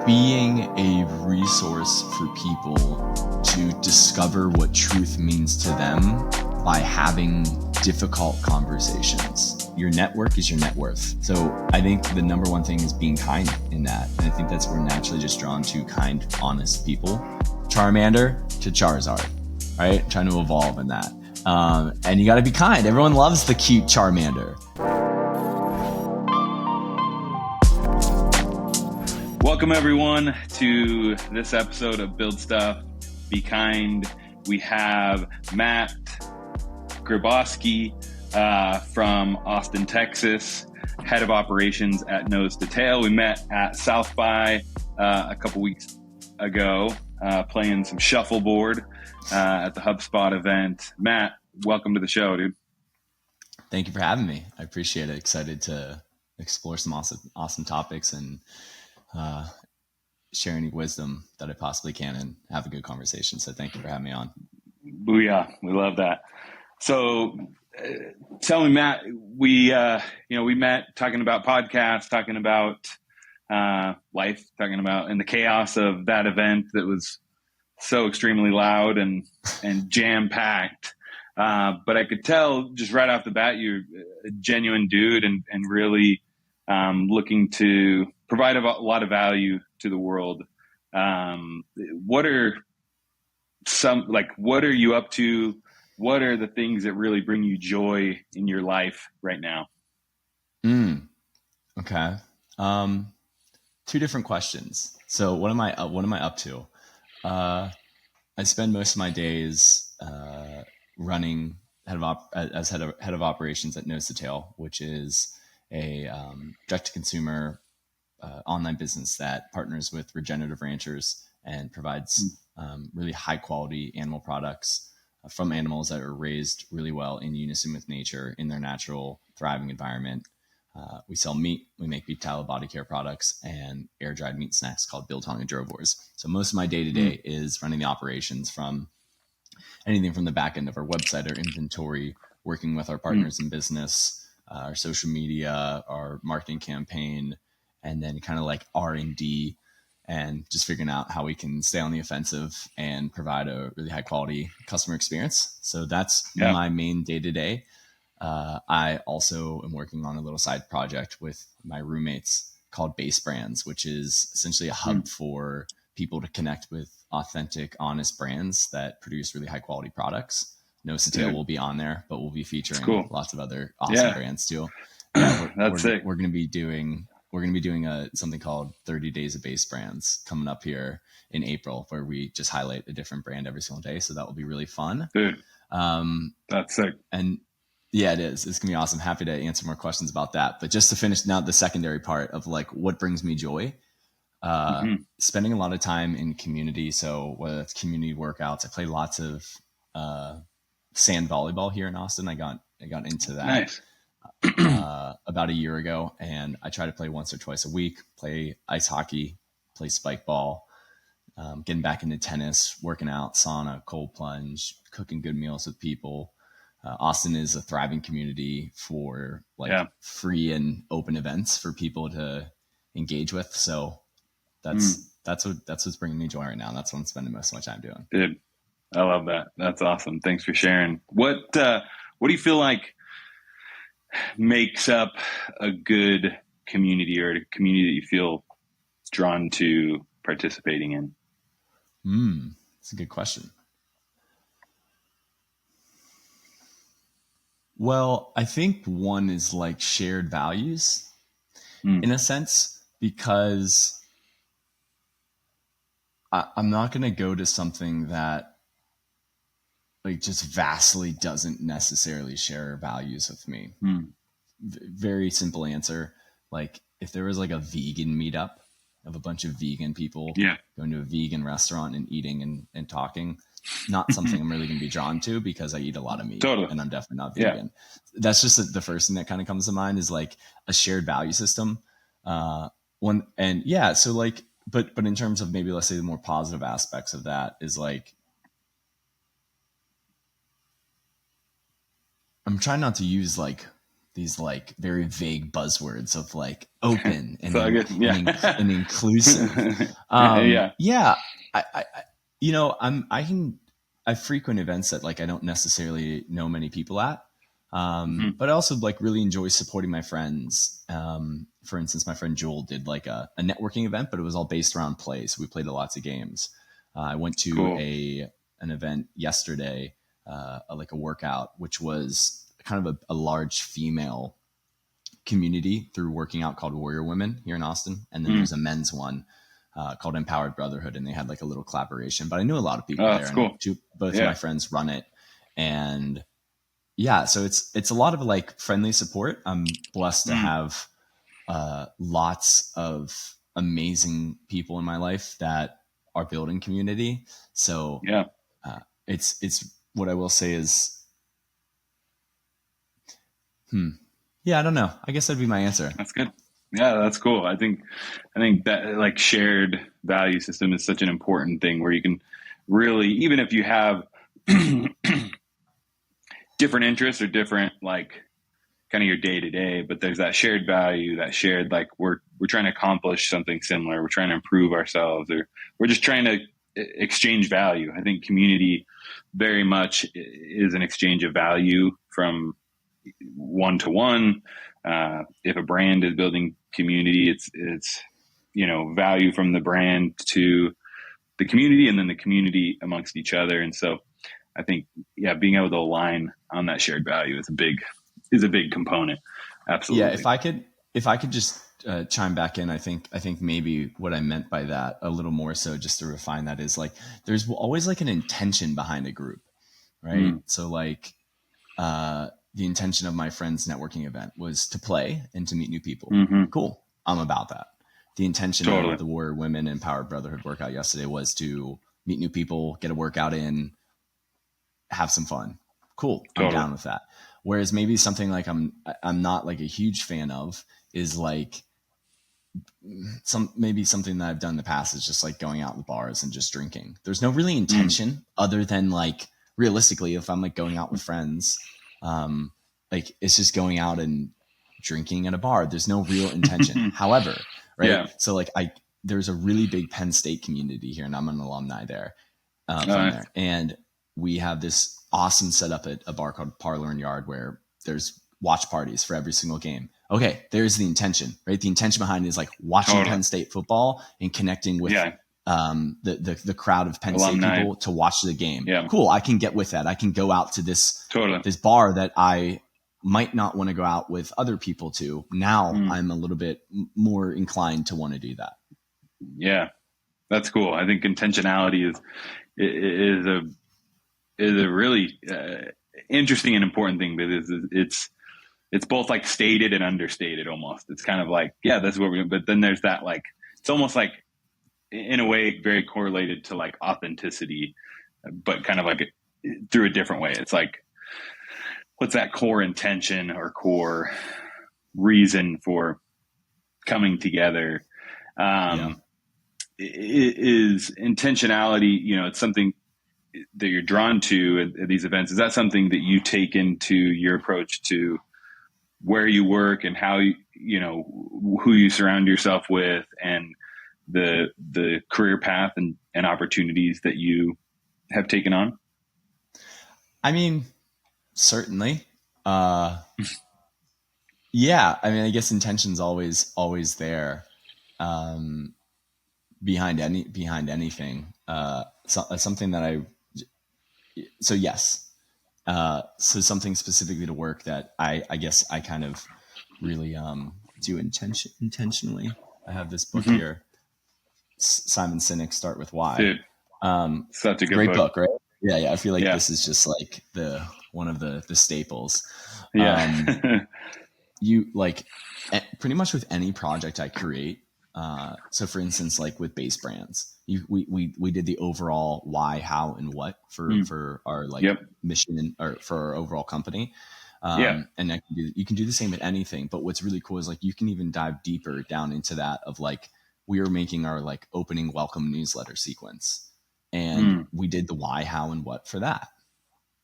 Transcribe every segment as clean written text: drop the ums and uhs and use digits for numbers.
being a resource for people to discover what truth means to them by having difficult conversations. Your network is your net worth. So I think the number one thing is being kind in that. And I think that's where we're naturally just drawn to kind, honest people. Charmander to Charizard, right? Trying to evolve in that. And you got to be kind. Everyone loves the cute Charmander. Welcome everyone to this episode of Build Stuff, Be Kind. We have Matt Grebosky from Austin, Texas, head of operations at Nose to Tail. We met at South by a couple weeks ago, playing some shuffleboard at the HubSpot event. Matt, welcome to the show, dude. Thank you for having me. I appreciate it. Excited to explore some awesome topics and share any wisdom that I possibly can and have a good conversation. So thank you for having me on. Booyah. We love that. So tell me, Matt, we met talking about podcasts, talking about life, talking about in the chaos of that event that was so extremely loud and jam packed. But I could tell just right off the bat, you're a genuine dude and really looking to provide a lot of value to the world. What are you up to? What are the things that really bring you joy in your life right now? Okay. Two different questions. So what am I up to? I spend most of my days running head of operations at Nose to Tail, which is a direct-to-consumer online business that partners with regenerative ranchers and provides really high-quality animal products from animals that are raised really well in unison with nature in their natural, thriving environment. We sell meat, we make beef tallow body care products, and air-dried meat snacks called biltong and drovores. So most of my day-to-day is running the operations from anything from the back end of our website, our inventory, working with our partners in business, our social media, our marketing campaign, and then kind of like R&D and just figuring out how we can stay on the offensive and provide a really high quality customer experience. So that's my main day-to-day. I also am working on a little side project with my roommates called Base Brands, which is essentially a hub for people to connect with authentic, honest brands that produce really high quality products. Nose to Tail will be on there, but we'll be featuring lots of other awesome brands too. Yeah, we're going to be doing something called 30 Days of Base Brands coming up here in April, where we just highlight a different brand every single day. So that will be really fun. Dude, that's sick. And yeah, it is. It's gonna be awesome. Happy to answer more questions about that. But just to finish now the secondary part of like what brings me joy, spending a lot of time in community. So whether that's community workouts, I play lots of sand volleyball here in Austin. I got into that. Nice. About a year ago, and I try to play once or twice a week, play ice hockey, play spike ball, getting back into tennis, working out, sauna, cold plunge, cooking good meals with people. Austin is a thriving community for free and open events for people to engage with. So that's what's bringing me joy right now. That's what I'm spending most of my time doing. Dude, I love that. That's awesome. Thanks for sharing. What do you feel like makes up a good community, or a community that you feel drawn to participating in? That's a good question. Well, I think one is like shared values in a sense, because I'm not going to go to something that like just vastly doesn't necessarily share values with me. Very simple answer. Like if there was like a vegan meetup of a bunch of vegan people going to a vegan restaurant and eating and talking, not something I'm really going to be drawn to because I eat a lot of meat and I'm definitely not vegan. That's just the first thing that kind of comes to mind is like a shared value system. So like, but in terms of maybe let's say the more positive aspects of that is like, I'm trying not to use like these like very vague buzzwords of like open and So I guess, and inclusive. Yeah. Yeah, I you know, I frequent events that like I don't necessarily know many people at. But I also like really enjoy supporting my friends. For instance, my friend Joel did like a networking event, but it was all based around play. So we played lots of games. I went to Cool. an event yesterday, like a workout, which was kind of a large female community through working out called Warrior Women here in Austin. And then there's a men's one called Empowered Brotherhood, and they had like a little collaboration. But I knew a lot of people Oh, there, that's and cool. both of my friends run it. And yeah, so it's a lot of like friendly support. I'm blessed to have lots of amazing people in my life that are building community. So Yeah. it's what I will say is, yeah, I don't know. I guess that'd be my answer. That's good. Yeah, that's cool. I think that like shared value system is such an important thing where you can really, even if you have different interests or different like kind of your day to day, but there's that shared value, that shared like we're trying to accomplish something similar. We're trying to improve ourselves, or we're just trying to exchange value. I think community very much is an exchange of value from one to one. If a brand is building community, it's value from the brand to the community, and then the community amongst each other. And so I think being able to align on that shared value is a big component. Absolutely. Yeah, if I could just chime back in, I think maybe what I meant by that a little more so, just to refine that, is like there's always like an intention behind a group, right? So like the intention of my friend's networking event was to play and to meet new people. Cool, I'm about that. The intention of the Warrior Women Empowered Brotherhood workout yesterday was to meet new people, get a workout in, have some fun. Cool, I'm down with that. Whereas maybe something like I'm not like a huge fan of is like something that I've done in the past is just like going out in the bars and just drinking. There's no really intention other than like realistically, if I'm like going out with friends, like it's just going out and drinking at a bar. There's no real intention. However, right. Yeah. So like there's a really big Penn State community here, and I'm an alumni there from there. And we have this awesome setup at a bar called Parlor and Yard where there's watch parties for every single game. Okay, there's the intention, right? The intention behind it is like watching Penn State football and connecting with the crowd of Penn State people to watch the game. Yeah. Cool, I can get with that. I can go out to this bar that I might not want to go out with other people to. Now I'm a little bit more inclined to want to do that. Yeah, that's cool. I think intentionality is a really interesting and important thing, because it's both like stated and understated almost. It's kind of like, yeah, that's what we're doing. But then there's that like, it's almost like in a way very correlated to like authenticity, but kind of like through a different way. It's like, what's that core intention or core reason for coming together? Is intentionality, it's something that you're drawn to at these events. Is that something that you take into your approach to where you work and how who you surround yourself with, and the career path and opportunities that you have taken on? I mean, certainly. Yeah. I mean, I guess intention's always there. Behind anything, something that so yes. So something specifically to work that I guess I kind of really do intentionally. I have this book here, Simon Sinek, Start With Why. Dude, such a good great book, right? Yeah. I feel like this is just like one of the staples. Yeah. You like pretty much with any project I create. So for instance, like with base brands, we did the overall why, how, and what for our like mission or for our overall company. And you can do the same at anything, but what's really cool is like, you can even dive deeper down into that of like, we were making our like opening welcome newsletter sequence, and we did the why, how, and what for that.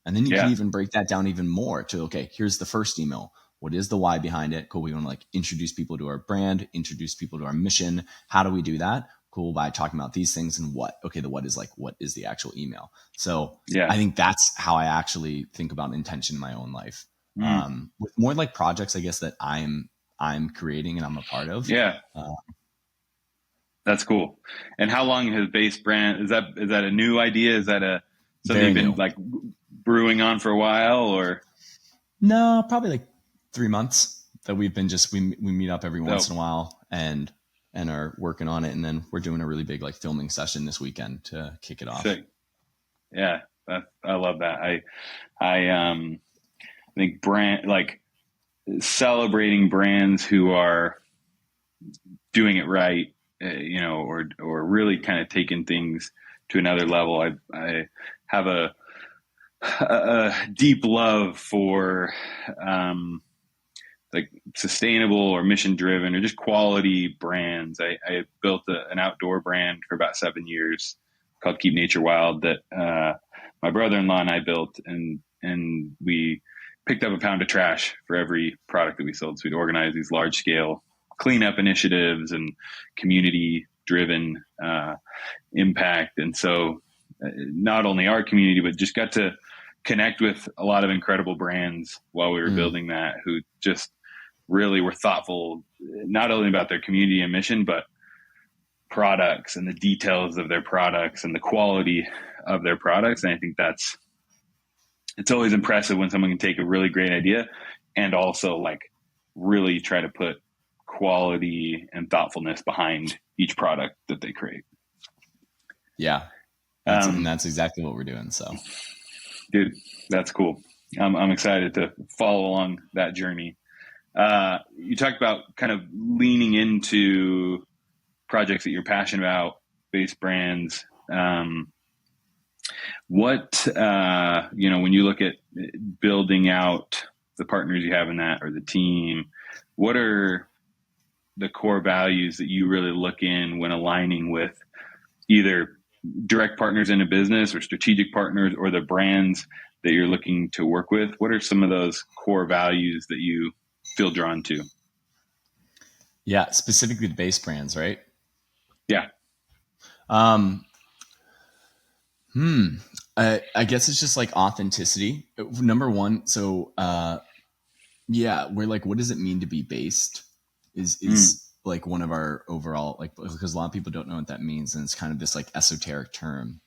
And then you can even break that down even more to, okay, here's the first email. What is the why behind it? Cool. We want to like introduce people to our brand, introduce people to our mission. How do we do that? Cool. By talking about these things and what. Okay, the what is like, what is the actual email? So Yeah. I think that's how I actually think about intention in my own life. With more like projects, I guess, that I'm creating and I'm a part of. Yeah. That's cool. And how long has Base Brand, is that a new idea? Is that something you've been new. like brewing on for a while, or? No, probably like 3 months that we've been we meet up every once in a while and are working on it. And then we're doing a really big like filming session this weekend to kick it off. Sick. Yeah. I love that. I think brand, like celebrating brands who are doing it right, or really kind of taking things to another level. I have a deep love for like sustainable or mission driven or just quality brands. I built an outdoor brand for about 7 years called Keep Nature Wild that my brother-in-law and I built, and we picked up a pound of trash for every product that we sold. So we'd organize these large scale cleanup initiatives and community driven impact. And so not only our community, but just got to connect with a lot of incredible brands while we were building that, who just really were thoughtful, not only about their community and mission, but products and the details of their products and the quality of their products. And I think it's always impressive when someone can take a really great idea and also like really try to put quality and thoughtfulness behind each product that they create. Yeah. And that's exactly what we're doing. So dude, that's cool. I'm excited to follow along that journey. You talked about kind of leaning into projects that you're passionate about, Base Brands. What, when you look at building out the partners you have in that or the team, what are the core values that you really look in when aligning with either direct partners in a business or strategic partners or the brands that you're looking to work with? What are some of those core values that you feel drawn to? Yeah, specifically the Base Brands, right? Yeah. I guess it's just like authenticity. Number one. So, we're like, what does it mean to be based is like one of our overall, like, because a lot of people don't know what that means. And it's kind of this like esoteric term.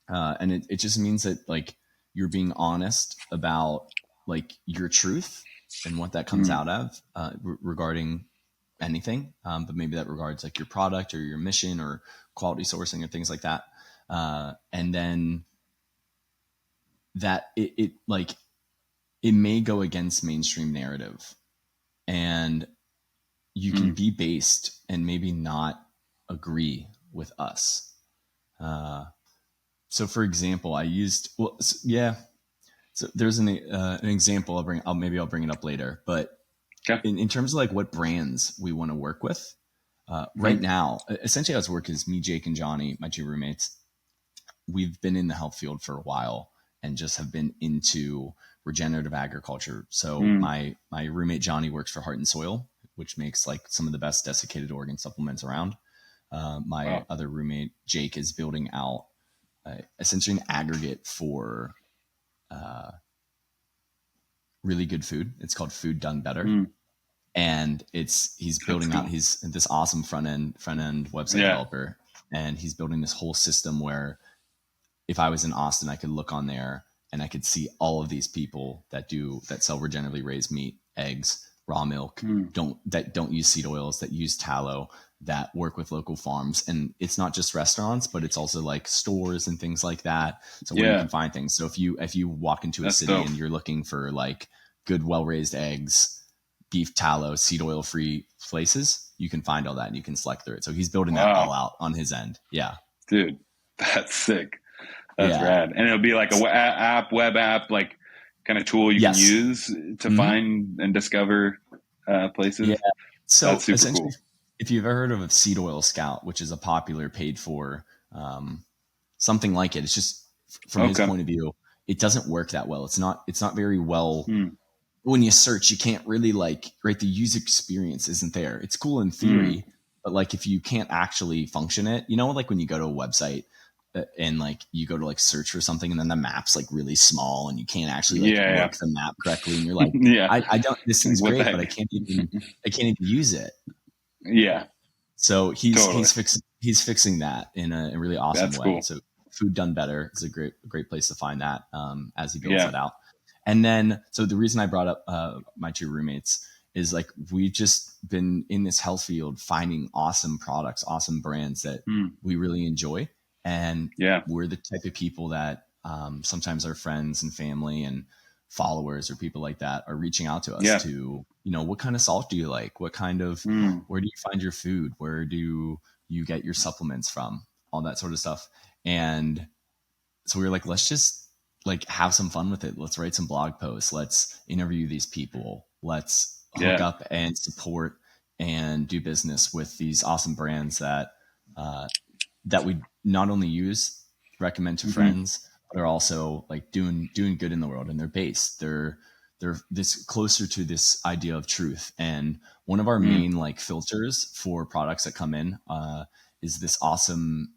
And it just means that like you're being honest about like your truth and what that comes out of regarding anything. But maybe that regards like your product or your mission or quality sourcing or things like that. And then that it may go against mainstream narrative, and you can be based and maybe not agree with us. So for example, so there's an example I'll bring it up later, but in terms of like what brands we want to work with, right now, essentially how it's work is me, Jake, and Johnny, my two roommates. We've been in the health field for a while and just have been into regenerative agriculture. So my roommate Johnny works for Heart and Soil, which makes like some of the best desiccated organ supplements around. My other roommate Jake is building out essentially an aggregate for really good food. It's called Food Done Better. And he's building out, he's this awesome front end website developer. And he's building this whole system where if I was in Austin, I could look on there and I could see all of these people that sell regeneratively raised meat, eggs, raw milk, don't use seed oils, that use tallow, that work with local farms. And it's not just restaurants, but it's also like stores and things like that. So where you can find things. So if you walk into a city and you're looking for like good, well-raised eggs, beef tallow, seed oil free places, you can find all that and you can select through it. So he's building that all out on his end. Yeah. Dude, that's sick. That's rad. And it'll be like a web app, like kind of tool you can use to find and discover places. Yeah. So that's super essentially, cool. If you've ever heard of a Seed Oil Scout, which is a popular paid for something like it, it's just from his point of view, it doesn't work that well. It's not very well. when you search, you can't really like, right? The user experience isn't there. It's cool in theory, but like if you can't actually function it, you know, like when you go to a website and like you go to like search for something and then the map's like really small and you can't actually like work the map correctly. And you're like, I don't, this seems What the great, heck? but I can't even use it. Yeah. So he's Totally. he's fixing that in a really awesome That's way. cool. So Food Done Better is a great place to find that as he builds that out. And then, so the reason I brought up my two roommates is like we've just been in this health field finding awesome products, awesome brands that we really enjoy, and we're the type of people that sometimes our friends and family and followers or people like that are reaching out to us to, you know, what kind of salt do you like? What kind of, where do you find your food? Where do you get your supplements from? All that sort of stuff. And so we were like, let's just like have some fun with it. Let's write some blog posts. Let's interview these people. Let's hook up and support and do business with these awesome brands that, that we not only use, recommend to friends, but are also like doing good in the world. And they're based. They're this closer to this idea of truth. And one of our main like filters for products that come in is this awesome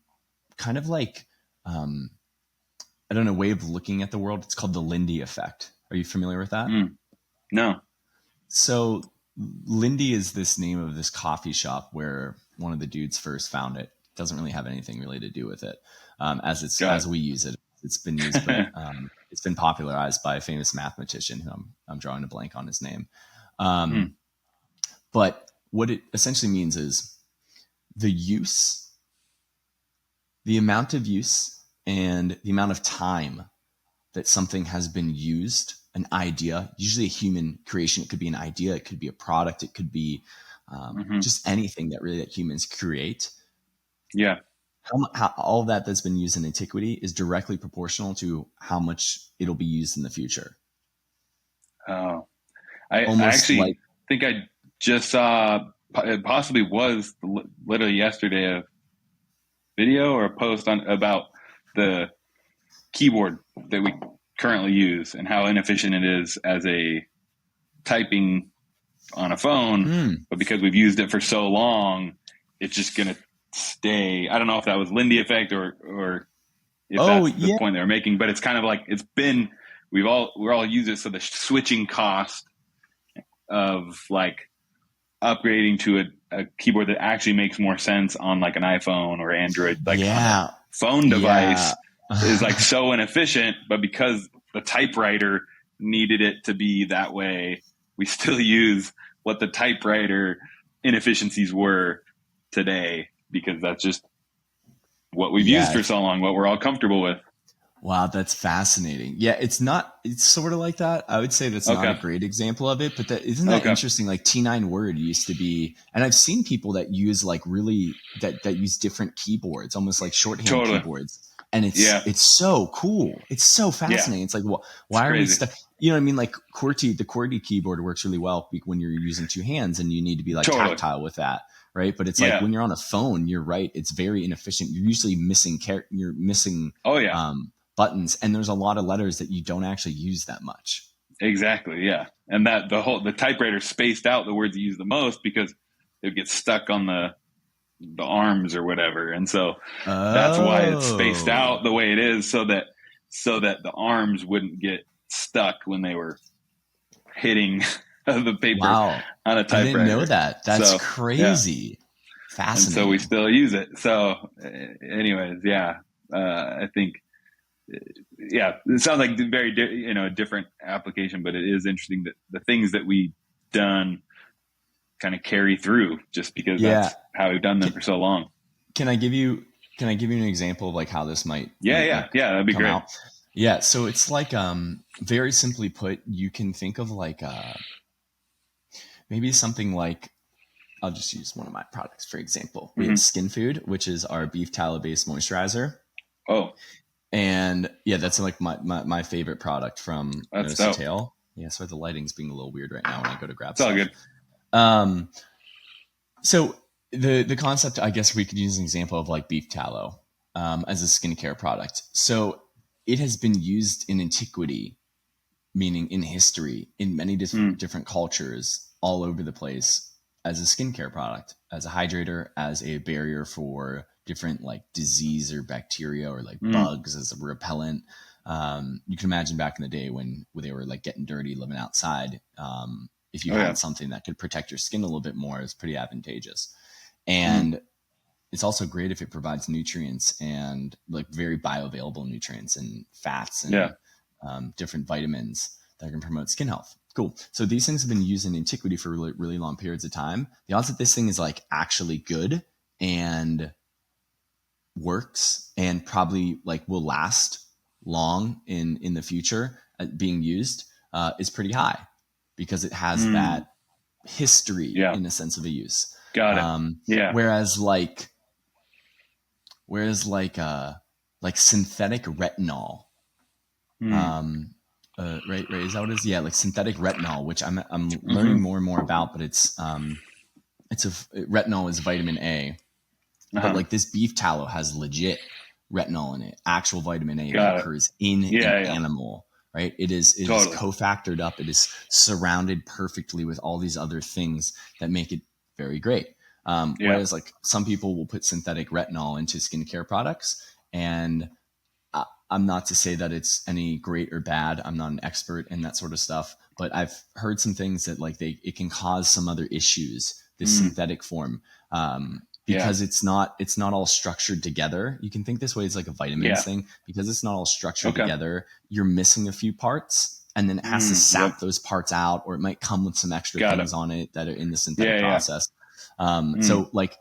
kind of like I don't know, way of looking at the world. It's called the Lindy Effect. Are you familiar with that? No. So Lindy is this name of this coffee shop where one of the dudes first found it. Doesn't really have anything really to do with it, as we use it. It's been used, but it's been popularized by a famous mathematician who I'm drawing a blank on his name. But what it essentially means is the amount of use and the amount of time that something has been used, an idea, usually a human creation. It could be an idea. It could be a product. It could be just anything that humans create. Yeah. How all that that's been used in antiquity is directly proportional to how much it'll be used in the future. Oh, I actually think I just saw, it possibly was literally yesterday, a video or a post about the keyboard that we currently use and how inefficient it is as a typing on a phone. But because we've used it for so long, it's just going to stay. I don't know if that was Lindy Effect or if that's the point they were making, but it's kind of like we're all used it. So the switching cost of like upgrading to a keyboard that actually makes more sense on like an iPhone or Android, like on a phone device is like so inefficient, but because the typewriter needed it to be that way, we still use what the typewriter inefficiencies were today, because that's just what we've used for so long, what we're all comfortable with. Wow, that's fascinating. Yeah, it's sort of like that. I would say that's not a great example of it, but isn't that interesting? Like T9 Word used to be, and I've seen people that use like really, that use different keyboards, almost like shorthand keyboards. And it's so cool. It's so fascinating. It's like, well, why are we stuck? You know what I mean? Like the QWERTY keyboard works really well when you're using two hands and you need to be like tactile with that. Right. But it's like when you're on a phone, you're right. It's very inefficient. You're usually missing buttons, and there's a lot of letters that you don't actually use that much. Exactly. Yeah. And that the typewriter spaced out the words you use the most because it would get stuck on the arms or whatever. And so that's why it's spaced out the way it is, so that the arms wouldn't get stuck when they were hitting the paper on a typewriter. I didn't know that. That's crazy. Fascinating. And so we still use it. So anyways, I think, it sounds like very, different application, but it is interesting that the things that we've done kind of carry through just because that's how we've done them for so long. Can I give you an example of like how this might? That'd be great. Out? Yeah. So it's like, very simply put, you can think of like, maybe something like, I'll just use one of my products, for example. We have Skin Food, which is our beef tallow based moisturizer. Oh, and that's like my favorite product from Nose to Tail. Yeah. So the lighting's being a little weird right now when I go to grab stuff. It's all good. So the concept, I guess we could use an example of like beef tallow as a skincare product. So it has been used in antiquity meaning in history, in many different cultures all over the place, as a skincare product, as a hydrator, as a barrier for different like disease or bacteria or like bugs, as a repellent. You can imagine back in the day when they were like getting dirty, living outside. If you had something that could protect your skin a little bit more, it's pretty advantageous. And it's also great if it provides nutrients and like very bioavailable nutrients and fats and different vitamins that can promote skin health. Cool. So these things have been used in antiquity for really, really long periods of time. The odds that this thing is like actually good and works and probably like will last long in the future being used is pretty high, because it has that history in a sense of a use. Got it. Whereas synthetic retinol, right, is that what it is? Yeah, like synthetic retinol, which I'm learning more and more about, but retinol is vitamin A, but like this beef tallow has legit retinol in it, actual vitamin A that occurs in an animal, right? It is cofactored up. It is surrounded perfectly with all these other things that make it very great. Whereas like some people will put synthetic retinol into skincare products, and I'm not to say that it's any great or bad. I'm not an expert in that sort of stuff, but I've heard some things that like it can cause some other issues, this synthetic form, because it's not all structured together. You can think this way, it's like a vitamins thing, because it's not all structured together. You're missing a few parts, and then it has to sap those parts out, or it might come with some extra things on it that are in the synthetic process. So like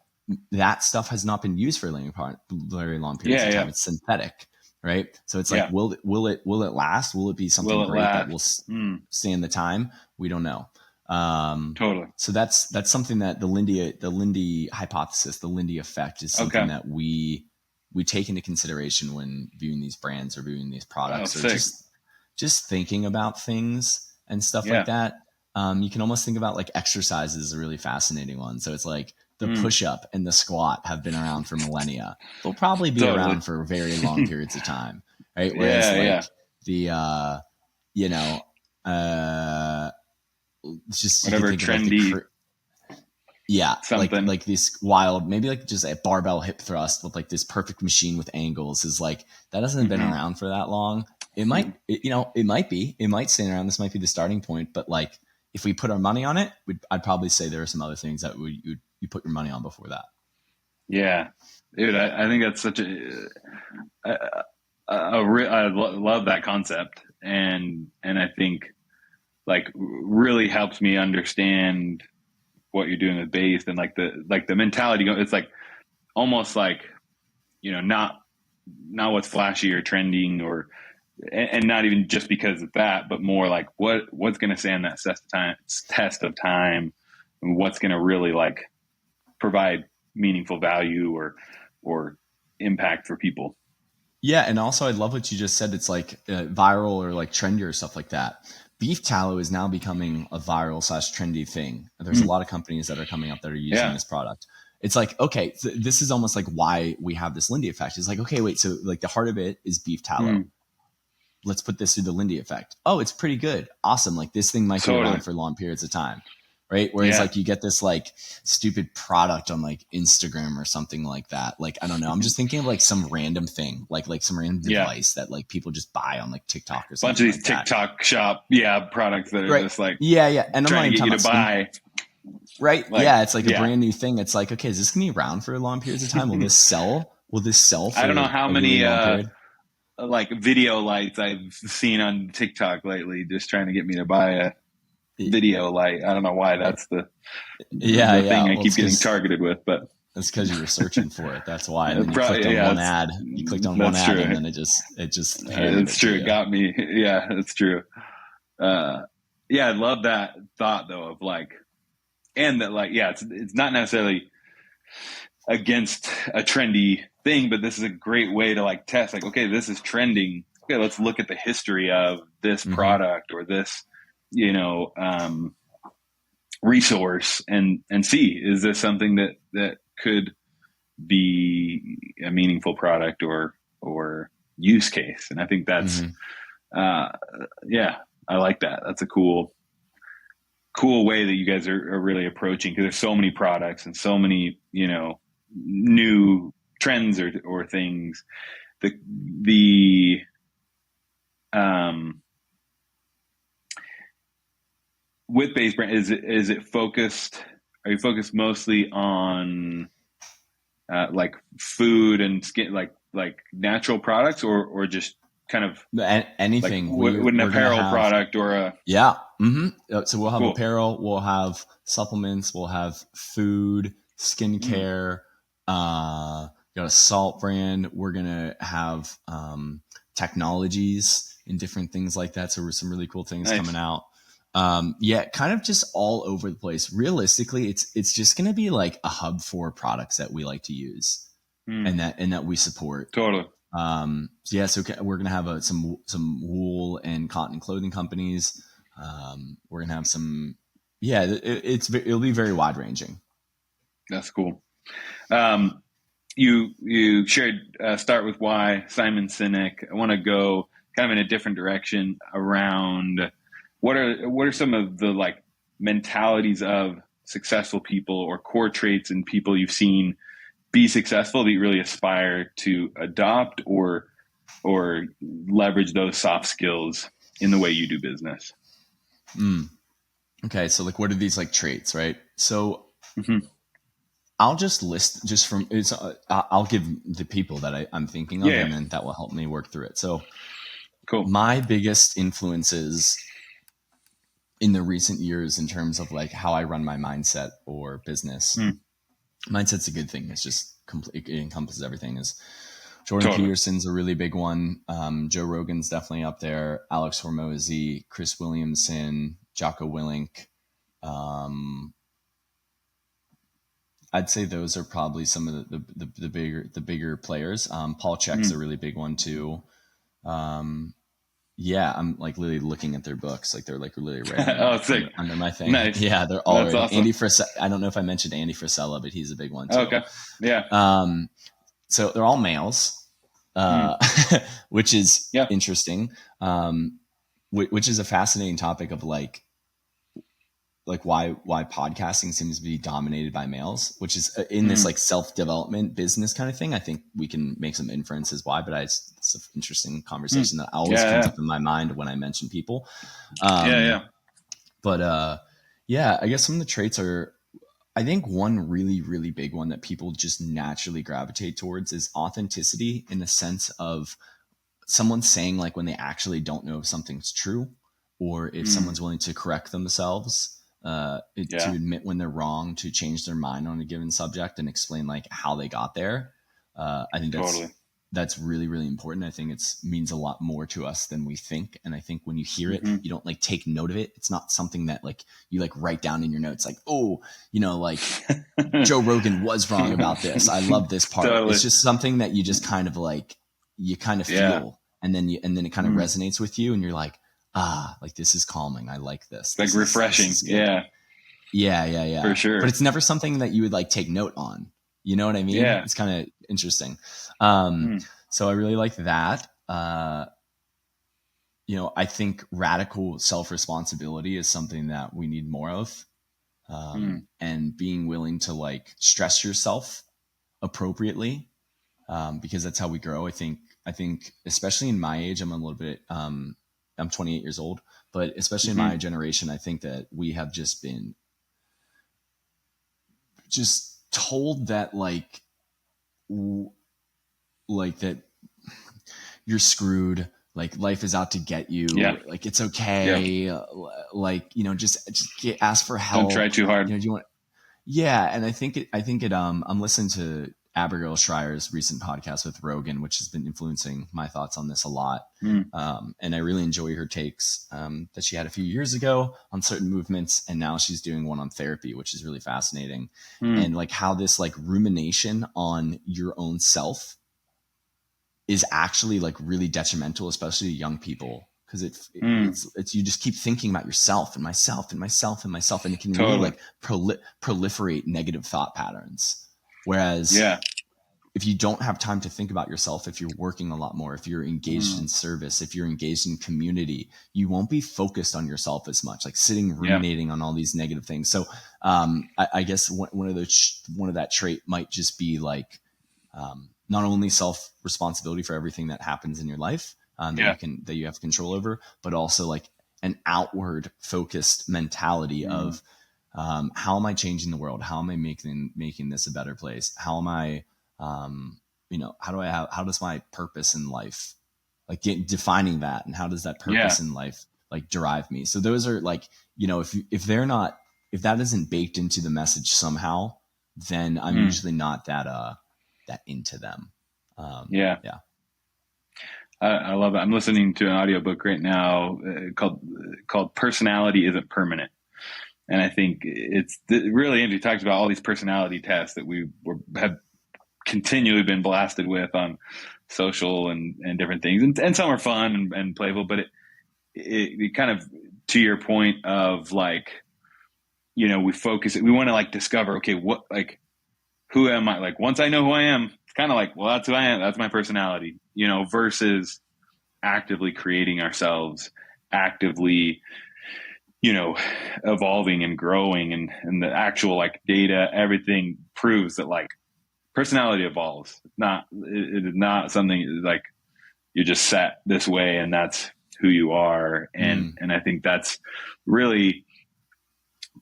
that stuff has not been used for a very long periods of time. It's synthetic, right? So it's like, will it last? Will it be something great that will stand the time? We don't know. Totally. So that's something that the Lindy hypothesis, the Lindy effect, is something that we take into consideration when viewing these brands or viewing these products, or just thinking about things and stuff like that. You can almost think about like exercise is a really fascinating one. So it's like the push-up and the squat have been around for millennia. They'll probably be around for very long periods of time, right? Whereas the just whatever trendy, something like this wild, maybe like just a barbell hip thrust with like this perfect machine with angles is like, that hasn't been around for that long. It might, it might stand around. This might be the starting point, but like if we put our money on it, I'd probably say there are some other things that you put your money on before that. Yeah, dude, I think that's such I love that concept, and I think like really helps me understand what you're doing with base, and like the mentality. It's like almost like, not what's flashy or trending, or and not even just because of that, but more like what's going to stand that test of time, and what's going to really like provide meaningful value or impact for people. Yeah, and also I love what you just said. It's like viral or like trendy or stuff like that. Beef tallow is now becoming a viral / trendy thing. There's a lot of companies that are coming up that are using this product. It's like, okay, this is almost like why we have this Lindy effect. It's like, okay, wait, so like the heart of it is beef tallow. Let's put this through the Lindy effect. Oh, it's pretty good. Awesome. Like this thing might be around for long periods of time. Right. Whereas like you get this like stupid product on like Instagram or something like that. Like, I don't know. I'm just thinking of like some random thing, like some random device that like people just buy on like TikTok or something. Bunch of these like TikTok shop products that are just like and trying to get you to buy. Right. Like, it's like a brand new thing. It's like, okay, is this gonna be around for long periods of time? Will this sell? For I don't know how many like video lights I've seen on TikTok lately, just trying to get me to buy a video light. I don't know why that's the thing I keep getting targeted with, but that's because you were searching for it. That's why. And then you clicked on one ad. You clicked on one ad, and then it just it's true. It got me. Yeah, it's true. I love that thought though of like, and that like, it's not necessarily against a trendy thing, but this is a great way to like test, like, okay, this is trending. Okay, let's look at the history of this product or this, resource and see, is this something that could be a meaningful product or use case? And I think that's, I like that. That's a cool way that you guys are really approaching, because there's so many products and so many, new trends or things. The with Base Brand, is it focused? Are you focused mostly on like food and skin, like natural products, or just kind of anything? Like with an apparel product or a So we'll have apparel, we'll have supplements, we'll have food, skincare. Got a salt brand. We're gonna have technologies and different things like that. So there's some really cool things coming out. Kind of just all over the place. Realistically, it's just going to be like a hub for products that we like to use and that we support. Totally. So we're going to have some wool and cotton clothing companies. We're going to have some, it'll be very wide ranging. That's cool. You shared Start With Why, Simon Sinek. I want to go kind of in a different direction around what are some of the like mentalities of successful people or core traits in people you've seen be successful that you really aspire to adopt or leverage those soft skills in the way you do business? Okay. So like, what are these like traits, right? So I'll just list I'll give the people that I'm thinking of, and then that will help me work through it. So cool. My biggest influences in the recent years in terms of like how I run my mindset or business. Mindset's a good thing. It's just it encompasses everything. Is Jordan Peterson's a really big one. Joe Rogan's definitely up there. Alex Hormozy, Chris Williamson, Jocko Willink. I'd say those are probably some of the bigger players. Paul Chek's a really big one too. I'm like literally looking at their books, like they're like really right under my thing. Nice. Yeah, they're all right. Awesome. Andy Frisella. I don't know if I mentioned Andy Frisella, but he's a big one too. Okay. Yeah. So they're all males, which is interesting. Which is a fascinating topic of like why podcasting seems to be dominated by males, which is in this like self-development business kind of thing. I think we can make some inferences why, but it's an interesting conversation that always comes up in my mind when I mention people. But I guess some of the traits are, I think one really, really big one that people just naturally gravitate towards is authenticity, in the sense of someone saying like when they actually don't know if something's true, or if someone's willing to correct themselves, to admit when they're wrong, to change their mind on a given subject and explain like how they got there. I think that's really, really important. I think it means a lot more to us than we think. And I think when you hear it, you don't like take note of it. It's not something that like you like write down in your notes, like, oh, like Joe Rogan was wrong about this. I love this part. Totally. It's just something that you just kind of like, you kind of feel, and then it kind of resonates with you, and you're like, like this is calming. I like this. Like refreshing. Yeah. For sure. But it's never something that you would like take note on. You know what I mean? Yeah. It's kind of interesting. So I really like that. I think radical self-responsibility is something that we need more of. And being willing to like stress yourself appropriately, because that's how we grow. I think especially in my age, I'm a little bit, I'm 28 years old, but especially in my generation, I think that we have just been told that like that you're screwed, like life is out to get you, like it's okay, just ask for help, don't try too hard, do you want. And I think it I'm listening to Abigail Schreier's recent podcast with Rogan, which has been influencing my thoughts on this a lot. And I really enjoy her takes that she had a few years ago on certain movements, and now she's doing one on therapy, which is really fascinating. And like how this like rumination on your own self is actually like really detrimental, especially to young people, because it's you just keep thinking about yourself and myself and myself and myself, and it can really like proliferate negative thought patterns. Whereas if you don't have time to think about yourself, if you're working a lot more, if you're engaged in service, if you're engaged in community, you won't be focused on yourself as much, like sitting ruminating on all these negative things. So I guess one of that trait might just be like not only self responsibility for everything that happens in your life that you have control over, but also like an outward focused mentality of how am I changing the world? How am I making this a better place? How am I how does my purpose in life, like defining that, and how does that purpose in life like drive me? So those are like, if that isn't baked into the message somehow, then I'm usually not that into them. I love it. I'm listening to an audiobook right now called Personality Isn't Permanent. And I think it's really, Andrew talks about all these personality tests that we have continually been blasted with on social and different things. And some are fun and playful, but it kind of, to your point of like, we want to like discover, okay, what, like, who am I? Like, once I know who I am, it's kind of like, well, that's who I am. That's my personality, versus actively creating ourselves, actively, evolving and growing, and the actual like data, everything proves that like personality evolves. It is not something like you're just set this way and that's who you are. And I think that's really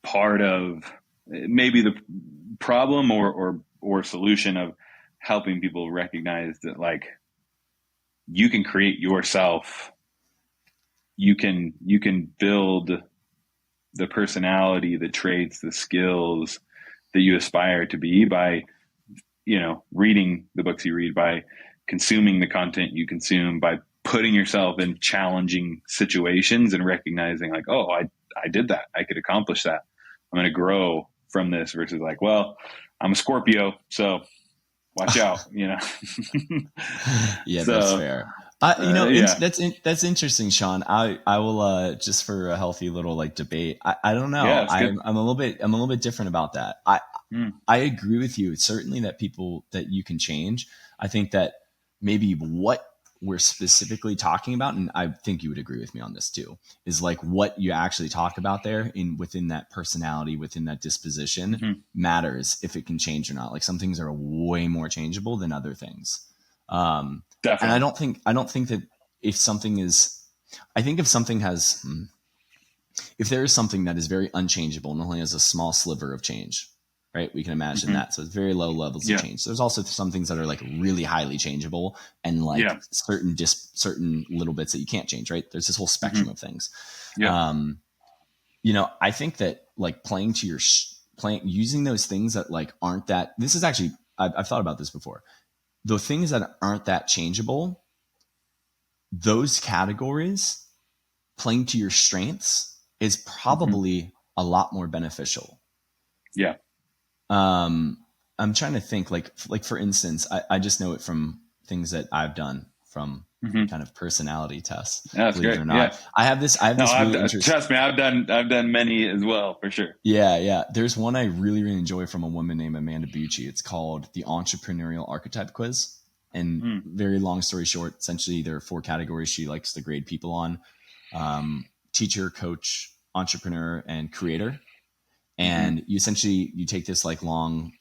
part of maybe the problem or solution of helping people recognize that like you can create yourself. You can build the personality, the traits, the skills that you aspire to be by, reading the books you read, by consuming the content you consume, by putting yourself in challenging situations and recognizing like, oh, I did that. I could accomplish that. I'm going to grow from this versus like, well, I'm a Scorpio, so watch out, Yeah, that's fair. That's interesting, Sean. I will just for a healthy little like debate. I don't know. Yeah, I'm a little bit different about that. I agree with you. It's certainly that you can change. I think that maybe what we're specifically talking about, and I think you would agree with me on this too, is like what you actually talk about there within that personality, within that disposition matters if it can change or not. Like some things are way more changeable than other things. And I don't think that if something is, I think if something has, if there is something that is very unchangeable and only has a small sliver of change, right? We can imagine that. So it's very low levels of change. There's also some things that are like really highly changeable and like certain little bits that you can't change, right? There's this whole spectrum of things. I think that like playing to your using those things that like aren't that, this is actually, I've thought about this before. The things that aren't that changeable, those categories, playing to your strengths is probably a lot more beneficial. Yeah. I'm trying to think like for instance, I just know it from things that I've done from kind of personality tests. Yeah, that's great. Or not. Yeah. I have this really interesting. Trust me, I've done many as well, for sure. Yeah. There's one I really, really enjoy from a woman named Amanda Bucci. It's called the Entrepreneurial Archetype Quiz. And very long story short, essentially there are 4 categories she likes to grade people on: teacher, coach, entrepreneur, and creator. And you take this like long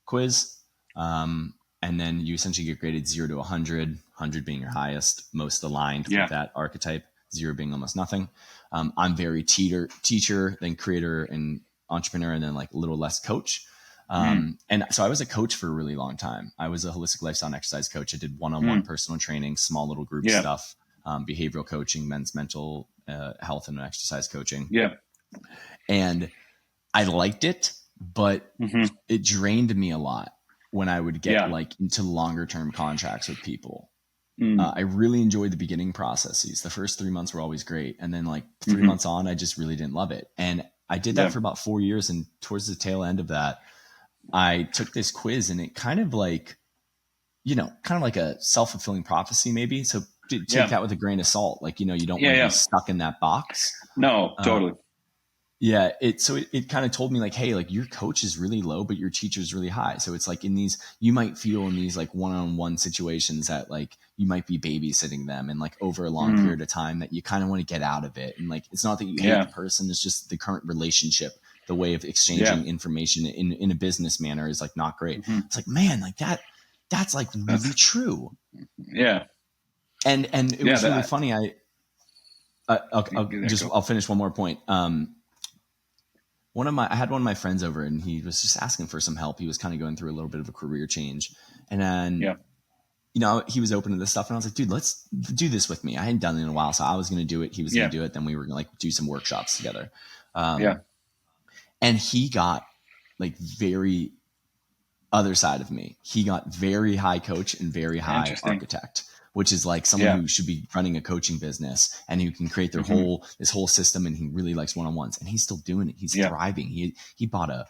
quiz, and then you essentially get graded 0 to 100, 100 being your highest, most aligned with that archetype, 0 being almost nothing. I'm very teacher, then creator and entrepreneur, and then like a little less coach. And so I was a coach for a really long time. I was a holistic lifestyle and exercise coach. I did one-on-one personal training, small little group stuff, behavioral coaching, men's mental health and exercise coaching. Yeah. And I liked it, but it drained me a lot when I would get like into longer term contracts with people. I really enjoyed the beginning processes. The first 3 months were always great. And then like 3 months on, I just really didn't love it. And I did that for about 4 years. And towards the tail end of that, I took this quiz and it kind of like a self-fulfilling prophecy maybe. So take that with a grain of salt. Like, you don't want to be stuck in that box. No, totally. Yeah, it kind of told me like, hey, like your coach is really low, but your teacher is really high. So it's like in these, you might feel in these like one-on-one situations that like you might be babysitting them and like over a long period of time that you kind of want to get out of it. And like, it's not that you hate the person, it's just the current relationship, the way of exchanging information in a business manner is like not great. It's like, man, like that's like really true. Yeah. And it was really funny. I'll finish one more point. I had one of my friends over and he was just asking for some help. He was kind of going through a little bit of a career change. And then, you know, he was open to this stuff and I was like, dude, let's do this with me. I hadn't done it in a while. So I was going to do it. He was going to do it. Then we were going to like do some workshops together. And he got like very other side of me. He got very high coach and very high architect, which is like someone who should be running a coaching business and who can create their this whole system. And he really likes one-on-ones and he's still doing it. He's thriving. He bought a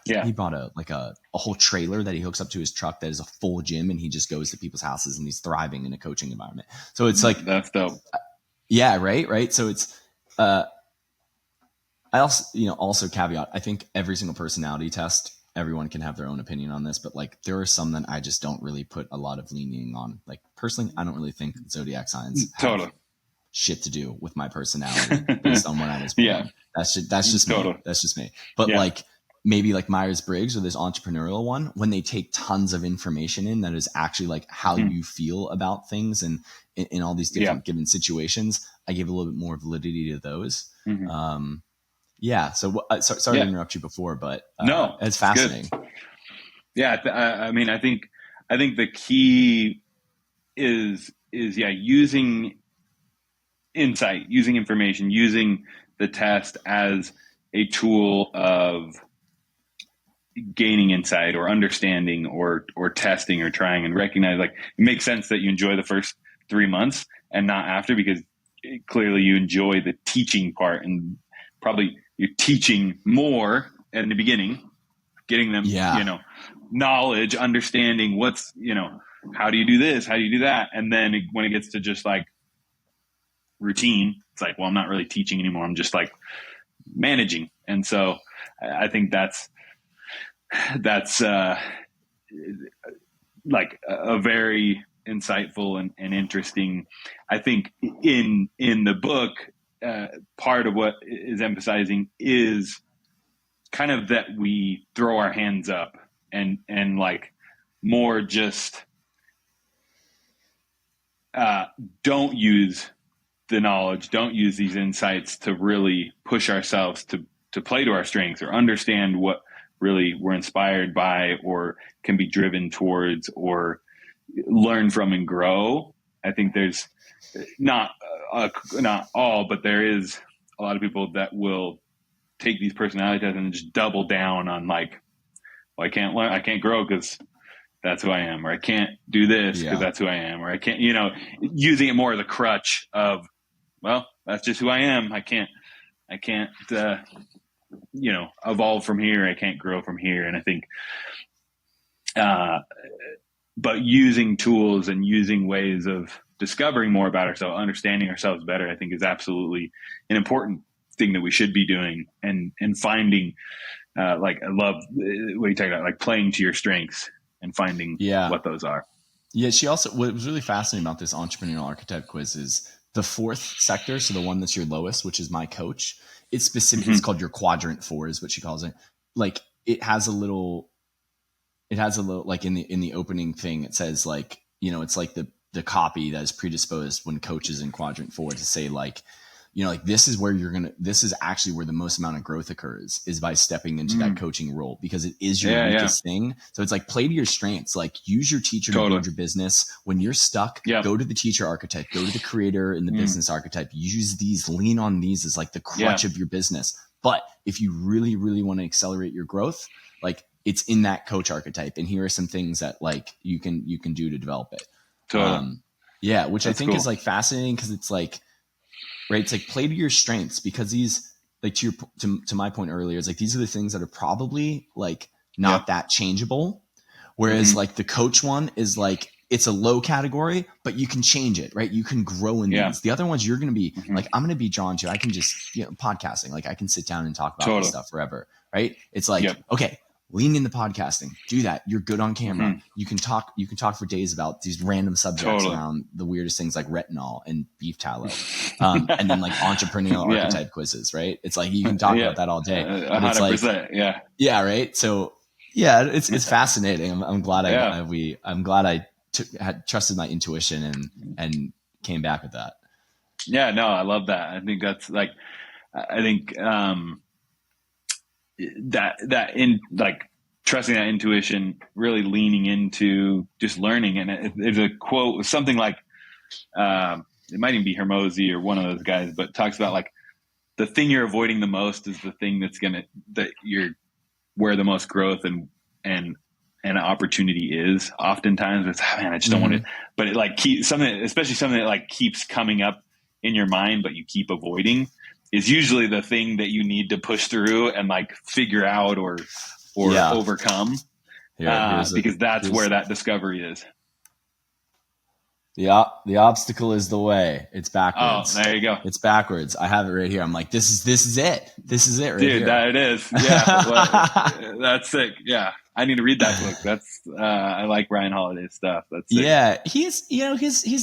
whole trailer that he hooks up to his truck that is a full gym. And he just goes to people's houses and he's thriving in a coaching environment. So it's like, that's dope. Yeah. Right. So it's, I also caveat, I think every single personality test, everyone can have their own opinion on this, but like there are some that I just don't really put a lot of leaning on. Like personally, I don't really think zodiac signs have shit to do with my personality based on when I was born. That's just me. That's just me. But like maybe like Myers-Briggs or this entrepreneurial one, when they take tons of information in that is actually like how you feel about things and in all these different given situations, I give a little bit more validity to those. So sorry to interrupt you before, but no, it's fascinating. Good. Yeah. I mean, I think the key is using insight, using information, using the test as a tool of gaining insight or understanding or testing or trying and recognize, like it makes sense that you enjoy the first 3 months and not after, because clearly you enjoy the teaching part and probably you're teaching more in the beginning, getting them, knowledge, understanding what's, how do you do this? How do you do that? And then when it gets to just like routine, it's like, well, I'm not really teaching anymore. I'm just like managing. And so I think that's like a very insightful and interesting, I think in the book, part of what is emphasizing is kind of that we throw our hands up and like more just don't use the knowledge, don't use these insights to really push ourselves to play to our strengths or understand what really we're inspired by or can be driven towards or learn from and grow. I think there's not all, but there is a lot of people that will take these personality tests and just double down on like, well, I can't learn, I can't grow because that's who I am, or I can't do this because that's who I am, or I can't, using it more as a crutch of, well, that's just who I am. I can't, evolve from here. I can't grow from here. And I think, but using tools and using ways of discovering more about ourselves, understanding ourselves better, I think is absolutely an important thing that we should be doing and finding, like I love what you talk about, like playing to your strengths and finding what those are. Yeah. She also, what was really fascinating about this entrepreneurial archetype quiz is the fourth sector. So the one that's your lowest, which is my coach, it's specific. It's called your quadrant 4 is what she calls it. Like it has a little like in the opening thing, it says like, it's like the copy that is predisposed when coaches in quadrant 4 to say like, like this is where this is actually where the most amount of growth occurs is by stepping into that coaching role because it is your weakest thing. So it's like play to your strengths, like use your teacher to build your business. When you're stuck, go to the teacher archetype, go to the creator and the business archetype, use these, lean on these as like the crutch of your business. But if you really, really want to accelerate your growth, like it's in that coach archetype. And here are some things that like you can do to develop it. Which I think is like fascinating because it's like, right. It's like play to your strengths because these, like to my point earlier, it's like, these are the things that are probably like not that changeable. Whereas like the coach one is like, it's a low category, but you can change it, right? You can grow in these. The other ones you're going to be like, I'm going to be drawn to. I can just, podcasting. Like I can sit down and talk about this stuff forever, right? It's like, okay, lean into podcasting. Do that. You're good on camera. You can talk for days about these random subjects around the weirdest things like retinol and beef tallow. And then like entrepreneurial archetype quizzes, right? It's like you can talk about that all day. But it's like, yeah, right. So yeah, it's fascinating. I'm glad I had trusted my intuition and came back with that. Yeah, no, I love that. I think that's like, I think that in like trusting that intuition, really leaning into just learning. And there's a quote, something like, it might even be Hermosi or one of those guys, but talks about like the thing you're avoiding the most is the thing where the most growth and opportunity is. Oftentimes it's, man, I just don't want to, but it like especially something that like keeps coming up in your mind, but you keep avoiding, is usually the thing that you need to push through and like figure out or overcome, because that's where that discovery is. The obstacle is the way. It's backwards. Oh, there you go. It's backwards. I have it right here. I'm like, this is it. This is it right here. Dude, that it is. Yeah. Well, that's sick. Yeah. I need to read that book. That's, I like Ryan Holiday's stuff. That's sick. Yeah. He's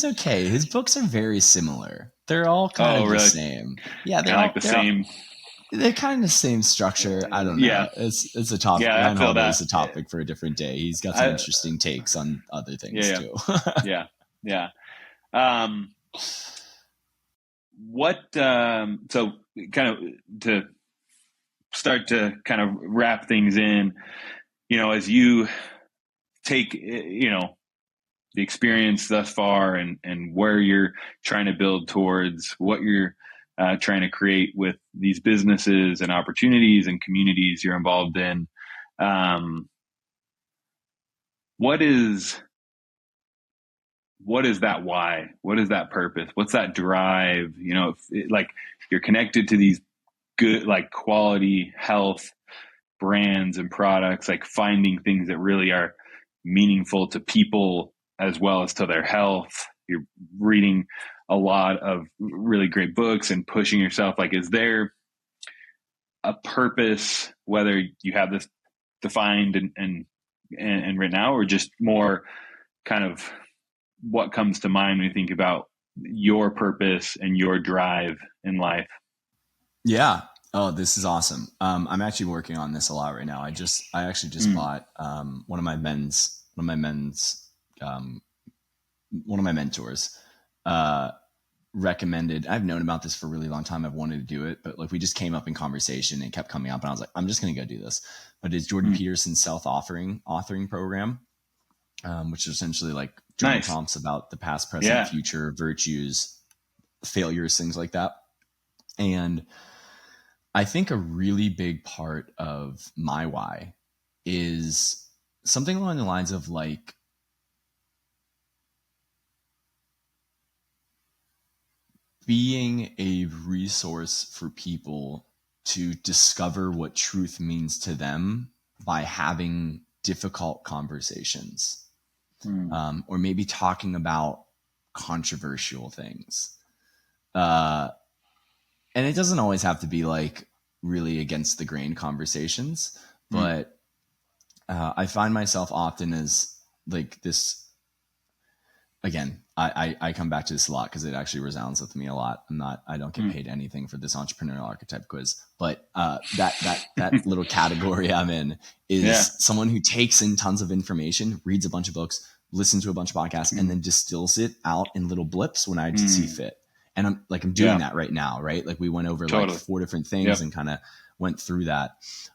okay. His books are very similar. They're all kind of the same. Yeah. They're kind of the same structure. I don't know. Yeah. It's a topic. Yeah, Ryan Holiday is a topic for a different day. He's got some interesting takes on other things too. Yeah. Yeah. So kind of to start to kind of wrap things in, as you take, the experience thus far and where you're trying to build towards, what you're trying to create with these businesses and opportunities and communities you're involved in. What is that why? What is that purpose? What's that drive? Like you're connected to these good, like quality health brands and products, like finding things that really are meaningful to people as well as to their health. You're reading a lot of really great books and pushing yourself. Like, is there a purpose, whether you have this defined and written out, or just more kind of what comes to mind when you think about your purpose and your drive in life? Yeah. Oh, this is awesome. I'm actually working on this a lot right now. I actually just bought one of my mentors recommended. I've known about this for a really long time. I've wanted to do it, but like we just came up in conversation and kept coming up, and I was like, I'm just going to go do this. But it's Jordan Peterson's authoring program, which is essentially like journal prompts about the past, present, future, virtues, failures, things like that. And I think a really big part of my why is something along the lines of like, being a resource for people to discover what truth means to them by having difficult conversations, or maybe talking about controversial things. And it doesn't always have to be like really against the grain conversations, but I find myself often as like this. Again, I come back to this a lot because it actually resounds with me a lot. I don't get paid anything for this entrepreneurial archetype quiz, but that little category I'm in is someone who takes in tons of information, reads a bunch of books, listens to a bunch of podcasts, and then distills it out in little blips when I see fit. And I'm doing that right now, right? Like we went over like 4 different things and kind of went through that.